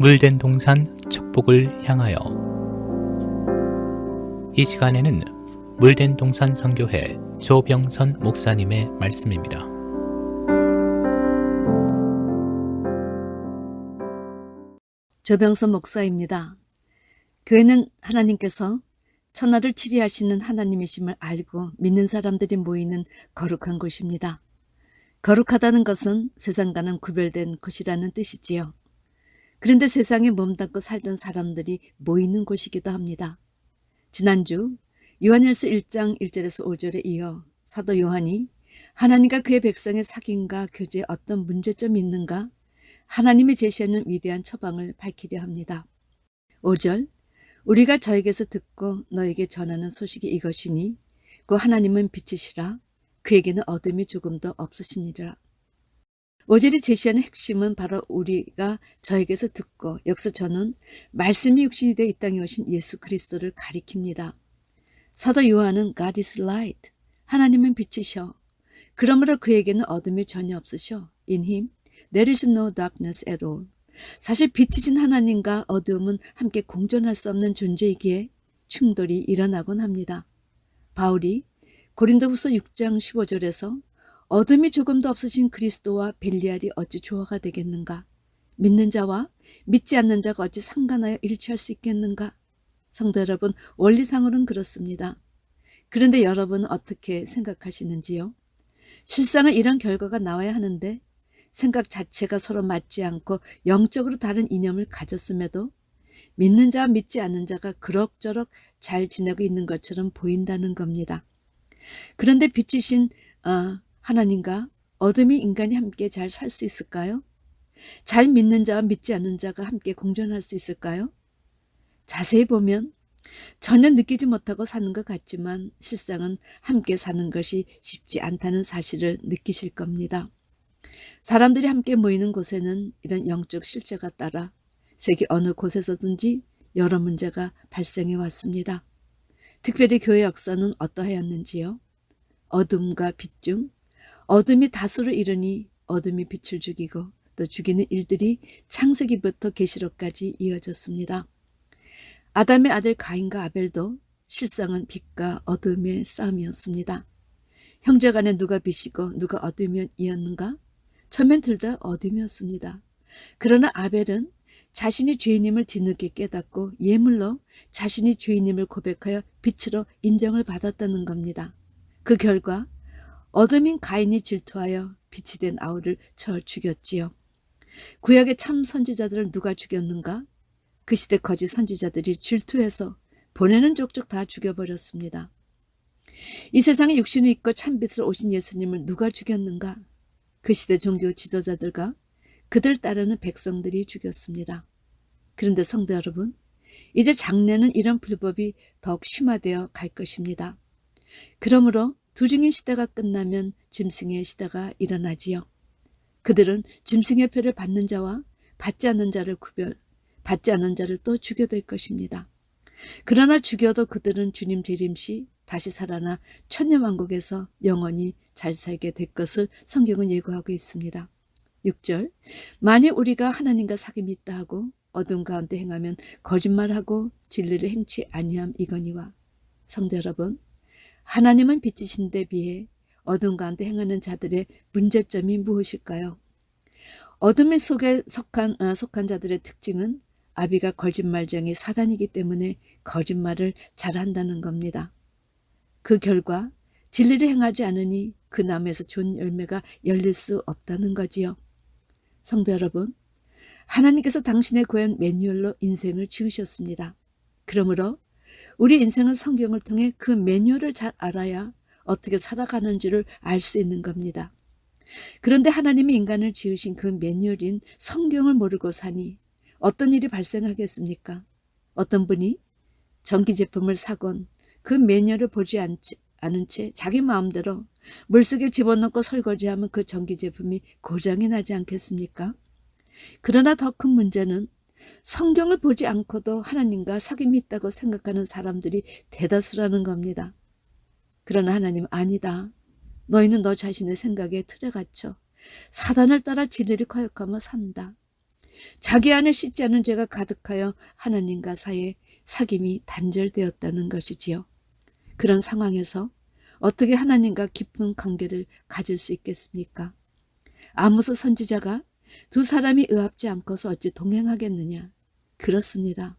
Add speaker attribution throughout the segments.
Speaker 1: 물된 동산 축복을 향하여. 이 시간에는 물된 동산 선교회 조병선 목사님의 말씀입니다.
Speaker 2: 조병선 목사입니다. 교회는 하나님께서 천하를 치리하시는 하나님이심을 알고 믿는 사람들이 모이는 거룩한 곳입니다. 거룩하다는 것은 세상과는 구별된 곳이라는 뜻이지요. 그런데 세상에 몸담고 살던 사람들이 모이는 곳이기도 합니다. 지난주 요한일서 1장 1절에서 5절에 이어 사도 요한이 하나님과 그의 백성의 사귐과 교제에 어떤 문제점이 있는가 하나님이 제시하는 위대한 처방을 밝히려 합니다. 5절 우리가 저에게서 듣고 너에게 전하는 소식이 이것이니 그 하나님은 빛이시라 그에게는 어둠이 조금도 없으시니라. 5절이 제시하는 핵심은 바로 우리가 저에게서 듣고 여기서 저는 말씀이 육신이 되어 이 땅에 오신 예수 그리스도를 가리킵니다. 사도 요한은 God is light, 하나님은 빛이셔. 그러므로 그에게는 어둠이 전혀 없으셔. In him there is no darkness at all. 사실 빛이신 하나님과 어두움은 함께 공존할 수 없는 존재이기에 충돌이 일어나곤 합니다. 바울이 고린도후서 6장 15절에서 어둠이 조금도 없으신 그리스도와 벨리알이 어찌 조화가 되겠는가? 믿는 자와 믿지 않는 자가 어찌 상관하여 일치할 수 있겠는가? 성도 여러분, 원리상으로는 그렇습니다. 그런데 여러분은 어떻게 생각하시는지요? 실상은 이런 결과가 나와야 하는데 생각 자체가 서로 맞지 않고 영적으로 다른 이념을 가졌음에도 믿는 자와 믿지 않는 자가 그럭저럭 잘 지내고 있는 것처럼 보인다는 겁니다. 그런데 빛이신 하나님과 어둠이 인간이 함께 잘 살 수 있을까요? 잘 믿는 자와 믿지 않는 자가 함께 공존할 수 있을까요? 자세히 보면 전혀 느끼지 못하고 사는 것 같지만 실상은 함께 사는 것이 쉽지 않다는 사실을 느끼실 겁니다. 사람들이 함께 모이는 곳에는 이런 영적 실제가 따라 세계 어느 곳에서든지 여러 문제가 발생해 왔습니다. 특별히 교회 역사는 어떠하였는지요? 어둠과 빛 중 어둠이 다수를 이루니 어둠이 빛을 죽이고 또 죽이는 일들이 창세기부터 계시록까지 이어졌습니다. 아담의 아들 가인과 아벨도 실상은 빛과 어둠의 싸움이었습니다. 형제간에 누가 빛이고 누가 어둠이었는가? 처음엔 둘 다 어둠이었습니다. 그러나 아벨은 자신이 죄인임을 뒤늦게 깨닫고 예물로 자신이 죄인임을 고백하여 빛으로 인정을 받았다는 겁니다. 그 결과 어둠인 가인이 질투하여 빛이 된 아우를 쳐 죽였지요. 구약의 참 선지자들을 누가 죽였는가? 그 시대 거짓 선지자들이 질투해서 보내는 족족 다 죽여버렸습니다. 이 세상에 육신을 입고 참빛으로 오신 예수님을 누가 죽였는가? 그 시대 종교 지도자들과 그들 따르는 백성들이 죽였습니다. 그런데 성도 여러분, 이제 장래는 이런 불법이 더욱 심화되어 갈 것입니다. 그러므로 두중의 시대가 끝나면 짐승의 시대가 일어나지요. 그들은 짐승의 표를 받는 자와 받지 않는 자를 받지 않는 자를 또 죽여댈 것입니다. 그러나 죽여도 그들은 주님 재림 시 다시 살아나 천년왕국에서 영원히 잘 살게 될 것을 성경은 예고하고 있습니다. 6절 만일 우리가 하나님과 사귐이 있다 하고 어둠 가운데 행하면 거짓말하고 진리를 행치 아니함 이거니와. 성도 여러분, 하나님은 빛이신데 비해 어둠 가운데 행하는 자들의 문제점이 무엇일까요? 어둠의 속에 속한 자들의 특징은 아비가 거짓말쟁이 사단이기 때문에 거짓말을 잘한다는 겁니다. 그 결과 진리를 행하지 않으니 그 나무에서 좋은 열매가 열릴 수 없다는 거지요. 성도 여러분, 하나님께서 당신의 고향 매뉴얼로 인생을 지으셨습니다. 그러므로 우리 인생은 성경을 통해 그 매뉴얼을 잘 알아야 어떻게 살아가는지를 알 수 있는 겁니다. 그런데 하나님이 인간을 지으신 그 매뉴얼인 성경을 모르고 사니 어떤 일이 발생하겠습니까? 어떤 분이 전기 제품을 사건 그 매뉴얼을 보지 않은 채 자기 마음대로 물속에 집어넣고 설거지하면 그 전기 제품이 고장이 나지 않겠습니까? 그러나 더 큰 문제는 성경을 보지 않고도 하나님과 사귐이 있다고 생각하는 사람들이 대다수라는 겁니다. 그러나 하나님은 아니다. 너희는 너 자신의 생각에 틀에 갇혀 사단을 따라 진리를 거역하며 산다. 자기 안에 씻지 않은 죄가 가득하여 하나님과 사이에 사귐이 단절되었다는 것이지요. 그런 상황에서 어떻게 하나님과 깊은 관계를 가질 수 있겠습니까? 아모스 선지자가 두 사람이 의합지 않고서 어찌 동행하겠느냐? 그렇습니다.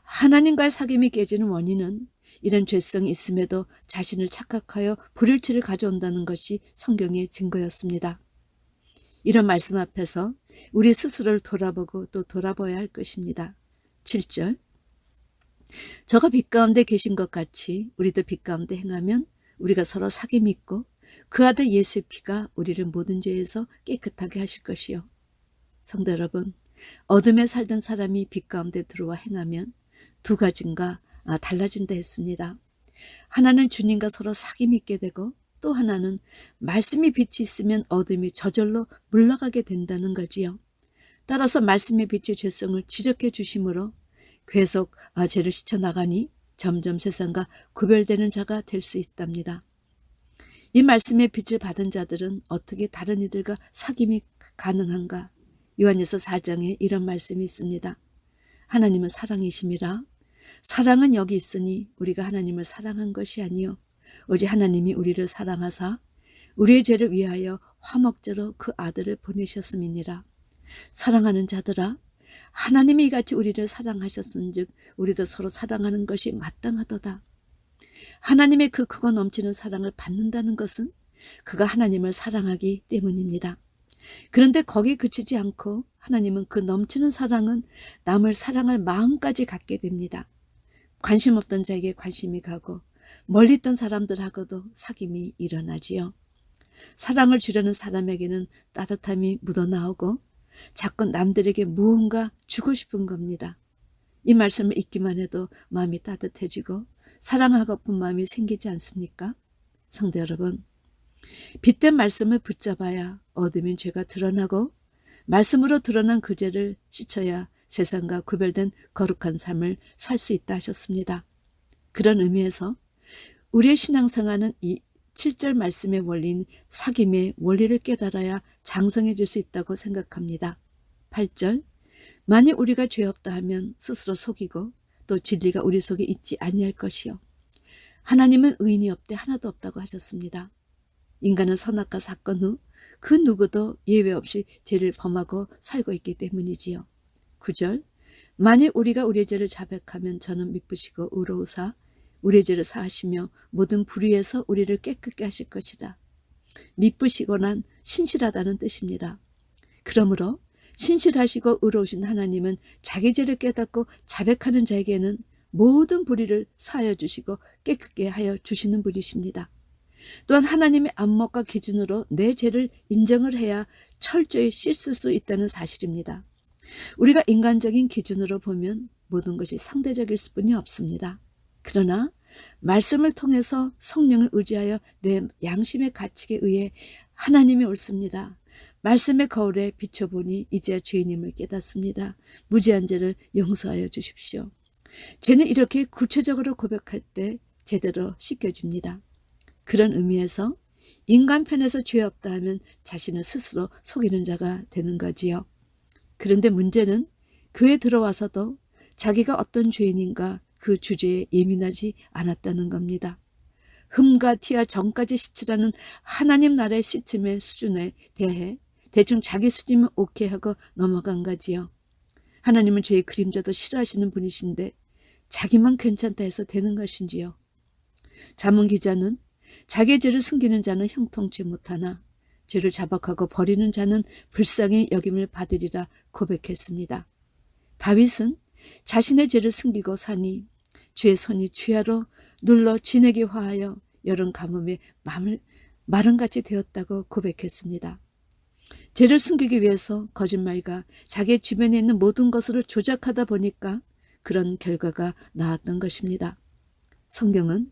Speaker 2: 하나님과의 사귐이 깨지는 원인은 이런 죄성이 있음에도 자신을 착각하여 불일치를 가져온다는 것이 성경의 증거였습니다. 이런 말씀 앞에서 우리 스스로를 돌아보고 또 돌아봐야 할 것입니다. 7절 저가 빛 가운데 계신 것 같이 우리도 빛 가운데 행하면 우리가 서로 사귐이 있고 그 아들 예수의 피가 우리를 모든 죄에서 깨끗하게 하실 것이요. 성도 여러분, 어둠에 살던 사람이 빛 가운데 들어와 행하면 두 가지가 달라진다 했습니다. 하나는 주님과 서로 사귐이 있게 되고 또 하나는 말씀이 빛이 있으면 어둠이 저절로 물러가게 된다는 거지요. 따라서 말씀의 빛이 죄성을 지적해 주심으로 계속 죄를 씻어나가니 점점 세상과 구별되는 자가 될 수 있답니다. 이 말씀의 빛을 받은 자들은 어떻게 다른 이들과 사귐이 가능한가? 요한일서 4장에 이런 말씀이 있습니다. 하나님은 사랑이심이라 사랑은 여기 있으니 우리가 하나님을 사랑한 것이 아니요 오직 하나님이 우리를 사랑하사 우리의 죄를 위하여 화목제로 그 아들을 보내셨음이니라. 사랑하는 자들아 하나님이 이같이 우리를 사랑하셨은즉 우리도 서로 사랑하는 것이 마땅하도다. 하나님의 그 크고 넘치는 사랑을 받는다는 것은 그가 하나님을 사랑하기 때문입니다. 그런데 거기에 그치지 않고 하나님은 그 넘치는 사랑은 남을 사랑할 마음까지 갖게 됩니다. 관심 없던 자에게 관심이 가고 멀리 있던 사람들하고도 사귐이 일어나지요. 사랑을 주려는 사람에게는 따뜻함이 묻어나오고 자꾸 남들에게 무언가 주고 싶은 겁니다. 이 말씀을 읽기만 해도 마음이 따뜻해지고 사랑하고픈 마음이 생기지 않습니까? 성도 여러분, 빛된 말씀을 붙잡아야 어둠인 죄가 드러나고 말씀으로 드러난 그 죄를 씻어야 세상과 구별된 거룩한 삶을 살 수 있다 하셨습니다. 그런 의미에서 우리의 신앙생활은 이 7절 말씀의 원리인 사귐의 원리를 깨달아야 장성해질 수 있다고 생각합니다. 8절 만일 우리가 죄 없다 하면 스스로 속이고 또 진리가 우리 속에 있지 아니할 것이요. 하나님은 의인이 없되 하나도 없다고 하셨습니다. 인간은 선악과 사건 후 그 누구도 예외 없이 죄를 범하고 살고 있기 때문이지요. 9절 만일 우리가 우리의 죄를 자백하면 저는 미쁘시고 의로우사 우리의 죄를 사하시며 모든 불의에서 우리를 깨끗게 하실 것이다. 미쁘시고는 신실하다는 뜻입니다. 그러므로 신실하시고 의로우신 하나님은 자기 죄를 깨닫고 자백하는 자에게는 모든 불의를 사하여 주시고 깨끗게 하여 주시는 분이십니다. 또한 하나님의 안목과 기준으로 내 죄를 인정을 해야 철저히 씻을 수 있다는 사실입니다. 우리가 인간적인 기준으로 보면 모든 것이 상대적일 뿐이 없습니다. 그러나 말씀을 통해서 성령을 의지하여 내 양심의 가치에 의해 하나님이 옳습니다. 말씀의 거울에 비춰보니 이제야 죄인임을 깨닫습니다. 무지한 죄를 용서하여 주십시오. 죄는 이렇게 구체적으로 고백할 때 제대로 씻겨집니다. 그런 의미에서 인간 편에서 죄 없다 하면 자신을 스스로 속이는 자가 되는 거지요. 그런데 문제는 교회에 들어와서도 자기가 어떤 죄인인가 그 주제에 예민하지 않았다는 겁니다. 흠과 티와 정까지 씻으라는 하나님 나라의 시스템의 수준에 대해 대충 자기 수준이면 오케이 하고 넘어간 거지요. 하나님은 죄의 그림자도 싫어하시는 분이신데 자기만 괜찮다 해서 되는 것인지요. 잠언 기자는 자기의 죄를 숨기는 자는 형통치 못하나 죄를 자박하고 버리는 자는 불쌍히 여김을 받으리라 고백했습니다. 다윗은 자신의 죄를 숨기고 사니 죄의 손이 주야로 눌러 진에게 화하여 여름 가뭄에 마른같이 되었다고 고백했습니다. 죄를 숨기기 위해서 거짓말과 자기 주변에 있는 모든 것을 조작하다 보니까 그런 결과가 나왔던 것입니다. 성경은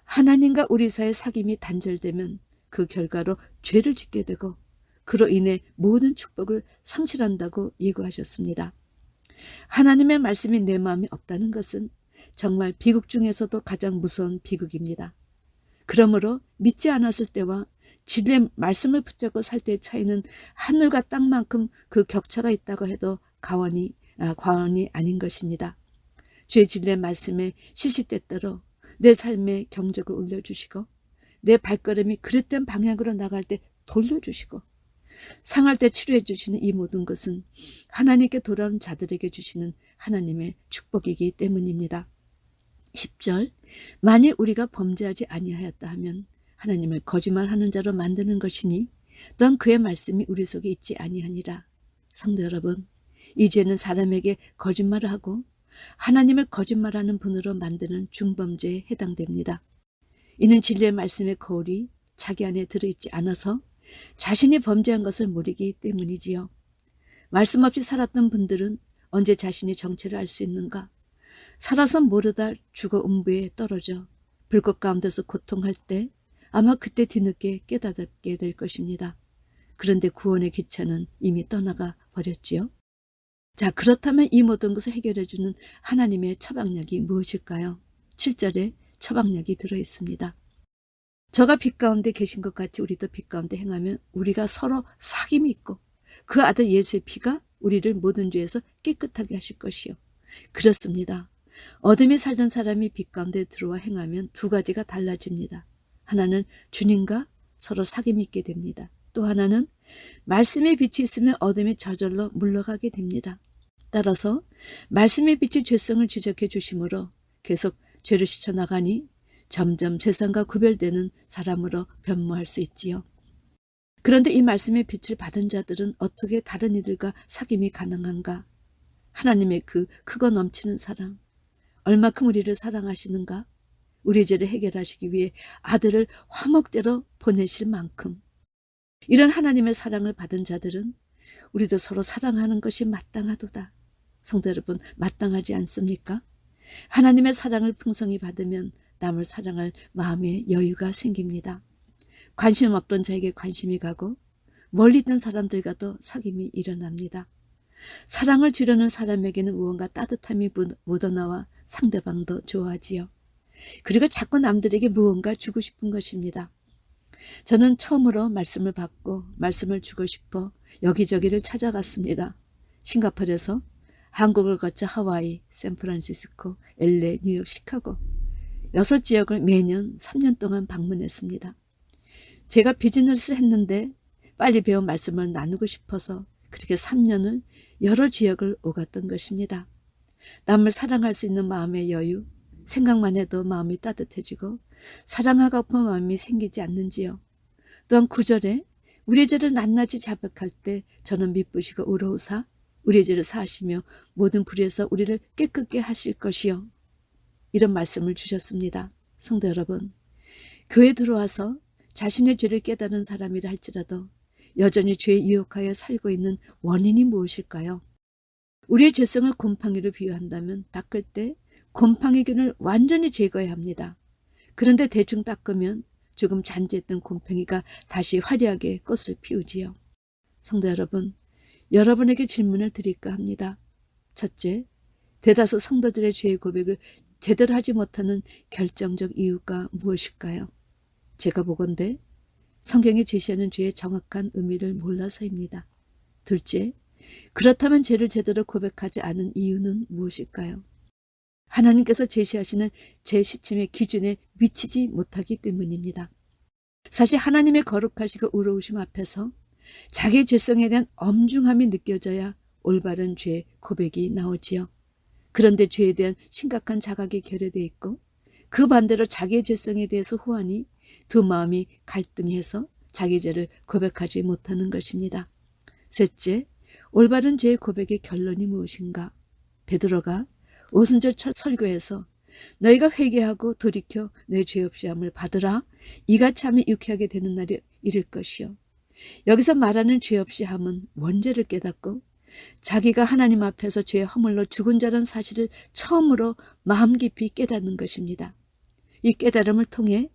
Speaker 2: 하나님과 우리 사이의 사귐이 단절되면 그 결과로 죄를 짓게 되고 그로 인해 모든 축복을 상실한다고 예고하셨습니다. 하나님의 말씀이 내 마음에 없다는 것은 정말 비극 중에서도 가장 무서운 비극입니다. 그러므로 믿지 않았을 때와 진리의 말씀을 붙잡고 살 때의 차이는 하늘과 땅만큼 그 격차가 있다고 해도 과언이 아닌 것입니다. 주의 진리의 말씀에 시시때때로 내 삶의 경적을 올려주시고 내 발걸음이 그릇된 방향으로 나갈 때 돌려주시고 상할 때 치료해 주시는 이 모든 것은 하나님께 돌아온 자들에게 주시는 하나님의 축복이기 때문입니다. 10절 만일 우리가 범죄하지 아니하였다 하면 하나님을 거짓말하는 자로 만드는 것이니 또한 그의 말씀이 우리 속에 있지 아니하니라. 성도 여러분, 이 죄는 사람에게 거짓말을 하고 하나님을 거짓말하는 분으로 만드는 중범죄에 해당됩니다. 이는 진리의 말씀의 거울이 자기 안에 들어있지 않아서 자신이 범죄한 것을 모르기 때문이지요. 말씀 없이 살았던 분들은 언제 자신의 정체를 알 수 있는가? 살아서 모르다 죽어 음부에 떨어져 불꽃 가운데서 고통할 때 아마 그때 뒤늦게 깨닫게 될 것입니다. 그런데 구원의 기차는 이미 떠나가 버렸지요. 자, 그렇다면 이 모든 것을 해결해주는 하나님의 처방약이 무엇일까요? 7절에 처방약이 들어있습니다. 저가 빛 가운데 계신 것 같이 우리도 빛 가운데 행하면 우리가 서로 사귐이 있고 그 아들 예수의 피가 우리를 모든 죄에서 깨끗하게 하실 것이요. 그렇습니다. 어둠에 살던 사람이 빛 가운데 들어와 행하면 두 가지가 달라집니다. 하나는 주님과 서로 사귐이 있게 됩니다. 또 하나는 말씀의 빛이 있으면 어둠이 저절로 물러가게 됩니다. 따라서 말씀의 빛이 죄성을 지적해 주심으로 계속 죄를 씻어나가니 점점 세상과 구별되는 사람으로 변모할 수 있지요. 그런데 이 말씀의 빛을 받은 자들은 어떻게 다른 이들과 사귐이 가능한가? 하나님의 그 크고 넘치는 사랑, 얼마큼 우리를 사랑하시는가? 우리 죄를 해결하시기 위해 아들을 화목제로 보내실 만큼 이런 하나님의 사랑을 받은 자들은 우리도 서로 사랑하는 것이 마땅하도다. 성도 여러분, 마땅하지 않습니까? 하나님의 사랑을 풍성히 받으면 남을 사랑할 마음의 여유가 생깁니다. 관심 없던 자에게 관심이 가고 멀리 있던 사람들과도 사귐이 일어납니다. 사랑을 주려는 사람에게는 무언가 따뜻함이 묻어나와 상대방도 좋아하지요. 그리고 자꾸 남들에게 무언가 주고 싶은 것입니다. 저는 처음으로 말씀을 받고 말씀을 주고 싶어 여기저기를 찾아갔습니다. 싱가포르에서 한국을 거쳐 하와이, 샌프란시스코, LA, 뉴욕, 시카고 6지역을 매년 3년 동안 방문했습니다. 제가 비즈니스를 했는데 빨리 배운 말씀을 나누고 싶어서 그렇게 3년을 여러 지역을 오갔던 것입니다. 남을 사랑할 수 있는 마음의 여유, 생각만 해도 마음이 따뜻해지고 사랑하고픈 마음이 생기지 않는지요. 또한 9절에 우리 죄를 낱낱이 자백할 때 저는 미쁘시고 의로우사 우리 죄를 사하시며 모든 불의에서 우리를 깨끗게 하실 것이요. 이런 말씀을 주셨습니다. 성도 여러분, 교회 들어와서 자신의 죄를 깨달은 사람이라 할지라도 여전히 죄에 유혹하여 살고 있는 원인이 무엇일까요? 우리의 죄성을 곰팡이로 비유한다면 닦을 때 곰팡이균을 완전히 제거해야 합니다. 그런데 대충 닦으면 조금 잔재했던 곰팡이가 다시 화려하게 꽃을 피우지요. 성도 여러분, 여러분에게 질문을 드릴까 합니다. 첫째, 대다수 성도들의 죄의 고백을 제대로 하지 못하는 결정적 이유가 무엇일까요? 제가 보건대 성경이 제시하는 죄의 정확한 의미를 몰라서입니다. 둘째, 그렇다면 죄를 제대로 고백하지 않은 이유는 무엇일까요? 하나님께서 제시하시는 죄 시침의 기준에 미치지 못하기 때문입니다. 사실 하나님의 거룩하시고 의로우심 앞에서 자기의 죄성에 대한 엄중함이 느껴져야 올바른 죄 고백이 나오지요. 그런데 죄에 대한 심각한 자각이 결여되어 있고 그 반대로 자기의 죄성에 대해서 후하니 두 마음이 갈등해서 자기 죄를 고백하지 못하는 것입니다. 셋째, 올바른 죄의 고백의 결론이 무엇인가? 베드로가 오순절 첫 설교에서 너희가 회개하고 돌이켜 내 죄 없이 함을 받으라. 이같이 하면 유쾌하게 되는 날이 이를 것이요. 여기서 말하는 죄 없이 함은 원죄를 깨닫고 자기가 하나님 앞에서 죄의 허물로 죽은 자라는 사실을 처음으로 마음 깊이 깨닫는 것입니다. 이 깨달음을 통해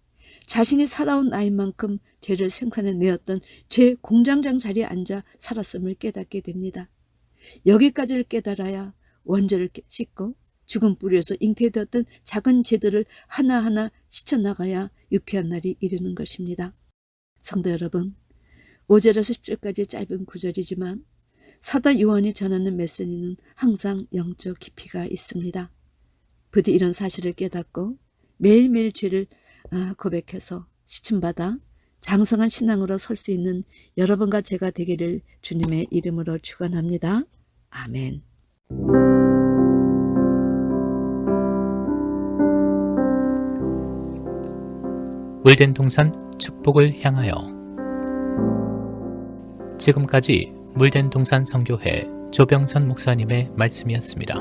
Speaker 2: 자신이 살아온 나이만큼 죄를 생산해내었던 죄 공장장 자리에 앉아 살았음을 깨닫게 됩니다. 여기까지를 깨달아야 원죄를 씻고 죽은 뿌리에서 잉태되었던 작은 죄들을 하나하나 씻어나가야 유쾌한 날이 이르는 것입니다. 성도 여러분, 5절에서 10절까지 짧은 구절이지만 사도 요한이 전하는 메시지는 항상 영적 깊이가 있습니다. 부디 이런 사실을 깨닫고 매일매일 죄를 고백해서 시침받아 장성한 신앙으로 설 수 있는 여러분과 제가 되기를 주님의 이름으로 축원합니다. 아멘.
Speaker 1: 물된 동산 축복을 향하여. 지금까지 물된 동산 선교회 조병선 목사님의 말씀이었습니다.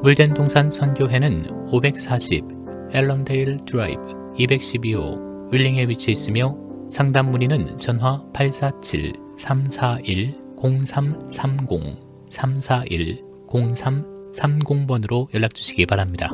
Speaker 1: 물된 동산 선교회는 540 앨런데일 드라이브 212호 윌링에 위치해 있으며 상담 문의는 전화 847-341-0330 341-0330번으로 연락 주시기 바랍니다.